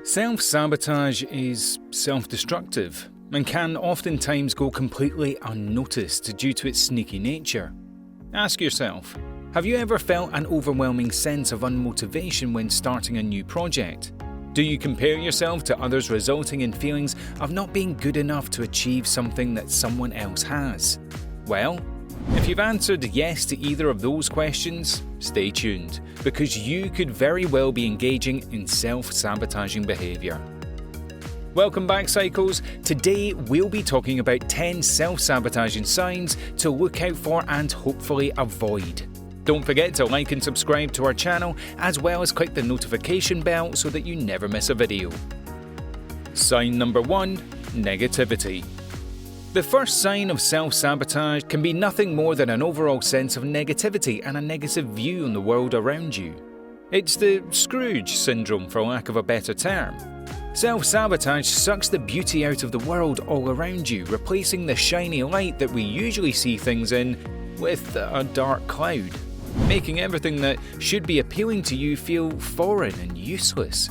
Self-sabotage is self-destructive and can oftentimes go completely unnoticed due to its sneaky nature. Ask yourself, have you ever felt an overwhelming sense of unmotivation when starting a new project? Do you compare yourself to others, resulting in feelings of not being good enough to achieve something that someone else has? Well, if you've answered yes to either of those questions, stay tuned, because you could very well be engaging in self-sabotaging behaviour. Welcome back, Psychos. Today we'll be talking about 10 self-sabotaging signs to look out for and hopefully avoid. Don't forget to like and subscribe to our channel, as well as click the notification bell so that you never miss a video. Sign number 1. Negativity. The first sign of self-sabotage can be nothing more than an overall sense of negativity and a negative view on the world around you. It's the Scrooge syndrome, for lack of a better term. Self-sabotage sucks the beauty out of the world all around you, replacing the shiny light that we usually see things in with a dark cloud, making everything that should be appealing to you feel foreign and useless.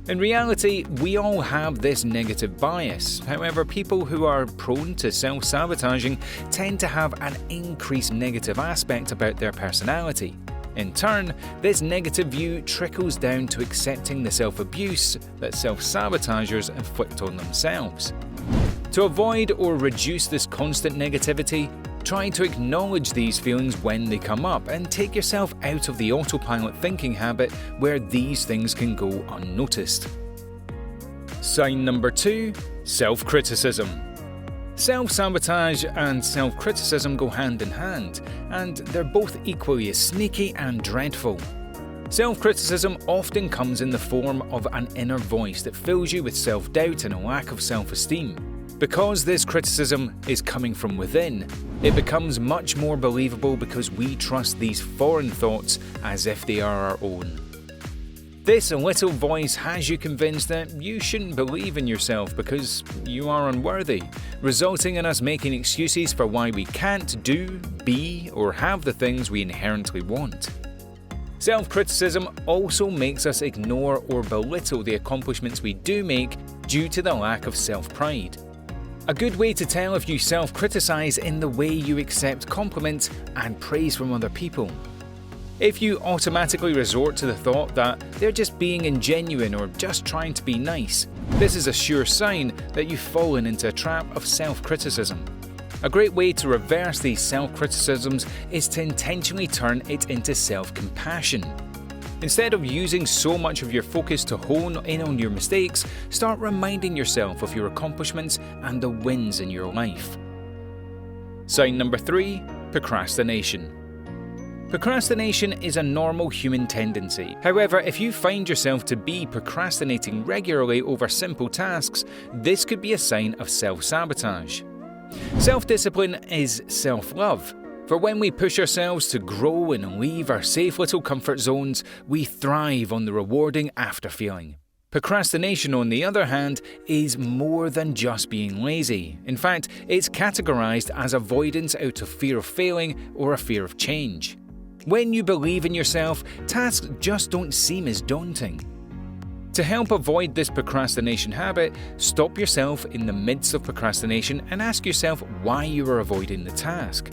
In reality, we all have this negative bias. However, people who are prone to self-sabotaging tend to have an increased negative aspect about their personality. In turn, this negative view trickles down to accepting the self-abuse that self-sabotagers inflict on themselves. To avoid or reduce this constant negativity, try to acknowledge these feelings when they come up and take yourself out of the autopilot thinking habit where these things can go unnoticed. Sign number 2. Self-criticism. Self-sabotage and self-criticism go hand in hand, and they're both equally as sneaky and dreadful. Self-criticism often comes in the form of an inner voice that fills you with self-doubt and a lack of self-esteem. Because this criticism is coming from within, it becomes much more believable because we trust these foreign thoughts as if they are our own. This little voice has you convinced that you shouldn't believe in yourself because you are unworthy, resulting in us making excuses for why we can't do, be, or have the things we inherently want. Self-criticism also makes us ignore or belittle the accomplishments we do make due to the lack of self-pride. A good way to tell if you self-criticize in the way you accept compliments and praise from other people. If you automatically resort to the thought that they're just being ingenuine or just trying to be nice, this is a sure sign that you've fallen into a trap of self-criticism. A great way to reverse these self-criticisms is to intentionally turn it into self-compassion. Instead of using so much of your focus to hone in on your mistakes, start reminding yourself of your accomplishments and the wins in your life. Sign number 3. Procrastination. Procrastination is a normal human tendency. However, if you find yourself to be procrastinating regularly over simple tasks, this could be a sign of self-sabotage. Self-discipline is self-love. For when we push ourselves to grow and leave our safe little comfort zones, we thrive on the rewarding after feeling. Procrastination, on the other hand, is more than just being lazy. In fact, it's categorized as avoidance out of fear of failing or a fear of change. When you believe in yourself, tasks just don't seem as daunting. To help avoid this procrastination habit, stop yourself in the midst of procrastination and ask yourself why you are avoiding the task.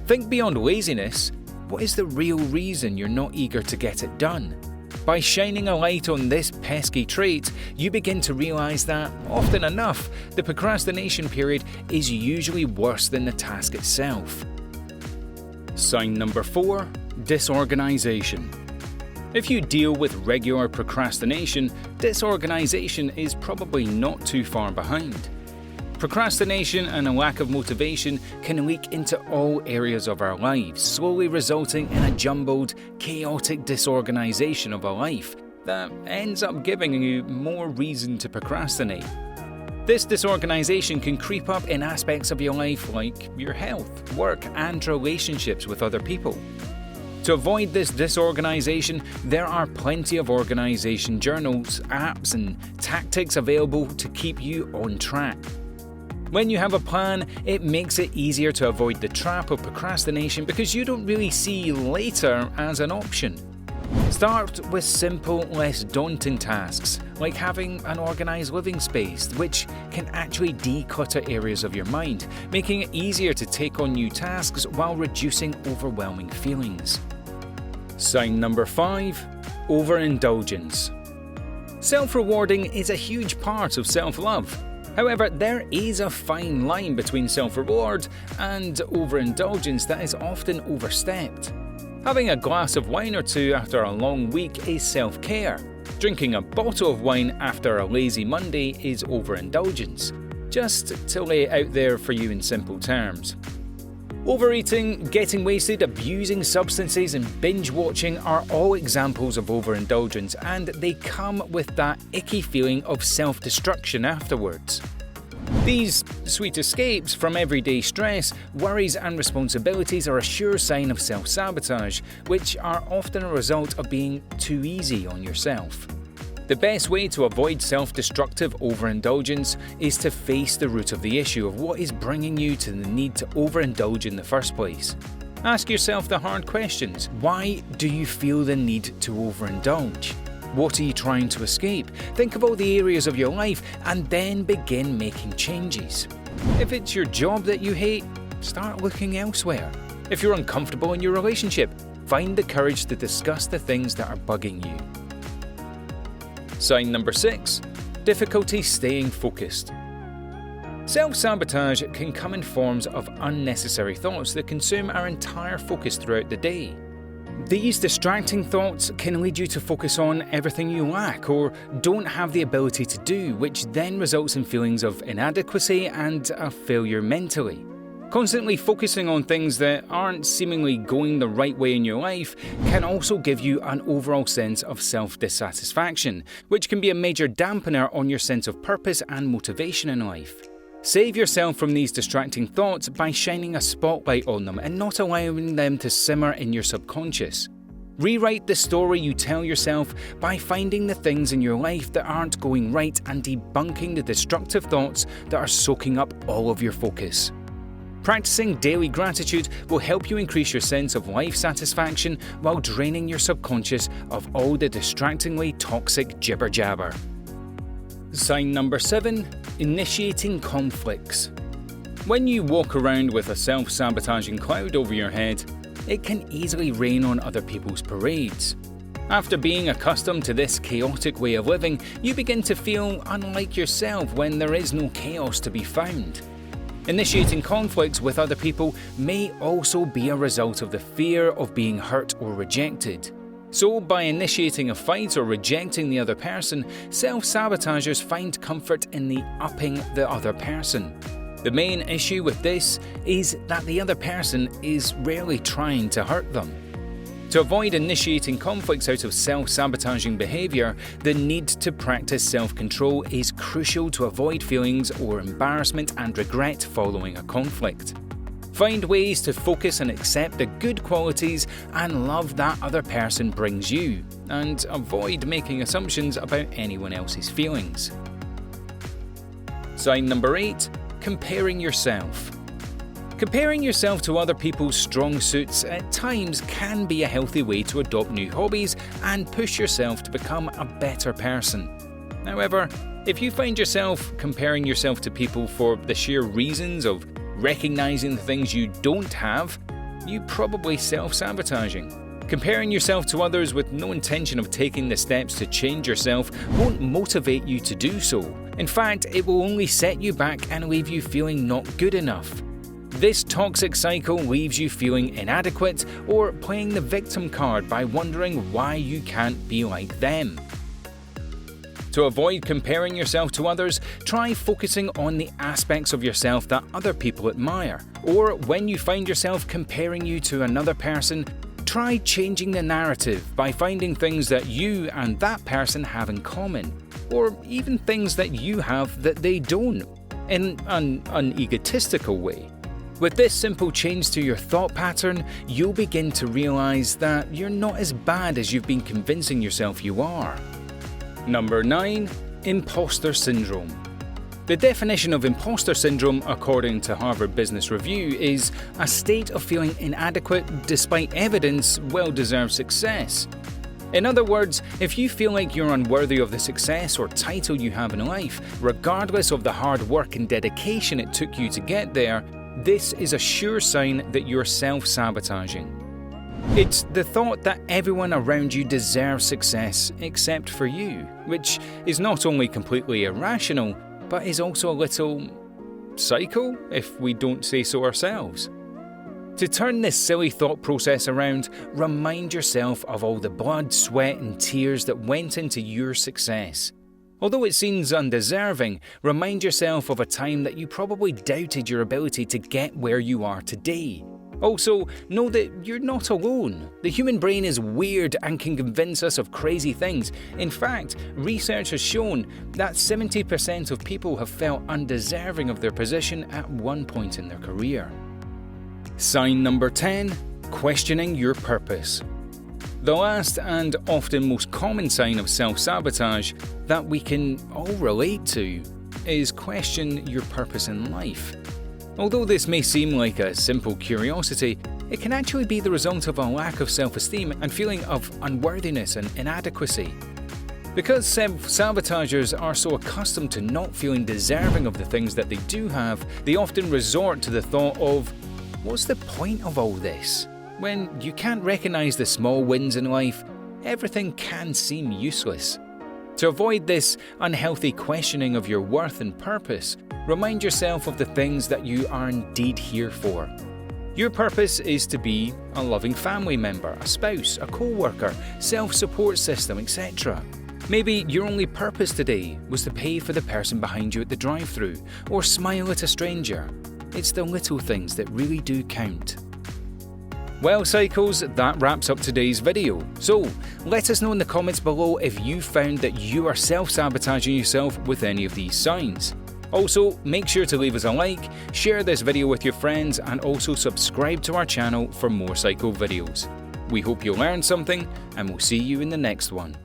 Think beyond laziness. What is the real reason you're not eager to get it done? By shining a light on this pesky trait, you begin to realize that, often enough, the procrastination period is usually worse than the task itself. Sign number 4. Disorganization. If you deal with regular procrastination, disorganization is probably not too far behind. Procrastination and a lack of motivation can leak into all areas of our lives, slowly resulting in a jumbled, chaotic disorganization of a life that ends up giving you more reason to procrastinate. This disorganization can creep up in aspects of your life like your health, work, and relationships with other people. To avoid this disorganization, there are plenty of organization journals, apps, and tactics available to keep you on track. When you have a plan, it makes it easier to avoid the trap of procrastination because you don't really see later as an option. Start with simple, less daunting tasks, like having an organised living space, which can actually declutter areas of your mind, making it easier to take on new tasks while reducing overwhelming feelings. Sign number 5. Overindulgence. Self-rewarding is a huge part of self-love. However, there is a fine line between self-reward and overindulgence that is often overstepped. Having a glass of wine or two after a long week is self-care. Drinking a bottle of wine after a lazy Monday is overindulgence. Just to lay it out there for you in simple terms. Overeating, getting wasted, abusing substances and binge-watching are all examples of overindulgence, and they come with that icky feeling of self-destruction afterwards. These sweet escapes from everyday stress, worries and responsibilities are a sure sign of self-sabotage, which are often a result of being too easy on yourself. The best way to avoid self-destructive overindulgence is to face the root of the issue of what is bringing you to the need to overindulge in the first place. Ask yourself the hard questions. Why do you feel the need to overindulge? What are you trying to escape? Think of all the areas of your life and then begin making changes. If it's your job that you hate, start looking elsewhere. If you're uncomfortable in your relationship, find the courage to discuss the things that are bugging you. Sign number 6. Difficulty staying focused. Self-sabotage can come in forms of unnecessary thoughts that consume our entire focus throughout the day. These distracting thoughts can lead you to focus on everything you lack or don't have the ability to do, which then results in feelings of inadequacy and a failure mentally. Constantly focusing on things that aren't seemingly going the right way in your life can also give you an overall sense of self-dissatisfaction, which can be a major dampener on your sense of purpose and motivation in life. Save yourself from these distracting thoughts by shining a spotlight on them and not allowing them to simmer in your subconscious. Rewrite the story you tell yourself by finding the things in your life that aren't going right and debunking the destructive thoughts that are soaking up all of your focus. Practicing daily gratitude will help you increase your sense of life satisfaction while draining your subconscious of all the distractingly toxic jibber-jabber. Sign number 7. Initiating conflicts. When you walk around with a self-sabotaging cloud over your head, it can easily rain on other people's parades. After being accustomed to this chaotic way of living, you begin to feel unlike yourself when there is no chaos to be found. Initiating conflicts with other people may also be a result of the fear of being hurt or rejected. So, by initiating a fight or rejecting the other person, self-sabotagers find comfort in the upping the other person. The main issue with this is that the other person is rarely trying to hurt them. To avoid initiating conflicts out of self-sabotaging behaviour, the need to practice self-control is crucial to avoid feelings or embarrassment and regret following a conflict. Find ways to focus and accept the good qualities and love that other person brings you, and avoid making assumptions about anyone else's feelings. Sign number 8. Comparing yourself. Comparing yourself to other people's strong suits at times can be a healthy way to adopt new hobbies and push yourself to become a better person. However, if you find yourself comparing yourself to people for the sheer reasons of recognizing the things you don't have, you're probably self-sabotaging. Comparing yourself to others with no intention of taking the steps to change yourself won't motivate you to do so. In fact, it will only set you back and leave you feeling not good enough. This toxic cycle leaves you feeling inadequate or playing the victim card by wondering why you can't be like them. To avoid comparing yourself to others, try focusing on the aspects of yourself that other people admire. Or when you find yourself comparing you to another person, try changing the narrative by finding things that you and that person have in common, or even things that you have that they don't, in an egotistical way. With this simple change to your thought pattern, you'll begin to realize that you're not as bad as you've been convincing yourself you are. Number 9. Imposter Syndrome. The definition of imposter syndrome, according to Harvard Business Review, is a state of feeling inadequate despite evidence well-deserved success. In other words, if you feel like you're unworthy of the success or title you have in life, regardless of the hard work and dedication it took you to get there, this is a sure sign that you're self-sabotaging. It's the thought that everyone around you deserves success except for you, which is not only completely irrational, but is also a little psycho, if we don't say so ourselves. To turn this silly thought process around, remind yourself of all the blood, sweat and tears that went into your success. Although it seems undeserving, remind yourself of a time that you probably doubted your ability to get where you are today. Also, know that you're not alone. The human brain is weird and can convince us of crazy things. In fact, research has shown that 70% of people have felt undeserving of their position at one point in their career. Sign number 10. Questioning your purpose. The last and often most common sign of self-sabotage that we can all relate to is question your purpose in life. Although this may seem like a simple curiosity, it can actually be the result of a lack of self-esteem and feeling of unworthiness and inadequacy. Because self-sabotagers are so accustomed to not feeling deserving of the things that they do have, they often resort to the thought of, what's the point of all this? When you can't recognize the small wins in life, everything can seem useless. To avoid this unhealthy questioning of your worth and purpose, remind yourself of the things that you are indeed here for. Your purpose is to be a loving family member, a spouse, a co-worker, self-support system, etc. Maybe your only purpose today was to pay for the person behind you at the drive-thru or smile at a stranger. It's the little things that really do count. Well, Psychos, that wraps up today's video. So, let us know in the comments below if you found that you are self-sabotaging yourself with any of these signs. Also, make sure to leave us a like, share this video with your friends, and also subscribe to our channel for more Psycho videos. We hope you learned something, and we'll see you in the next one.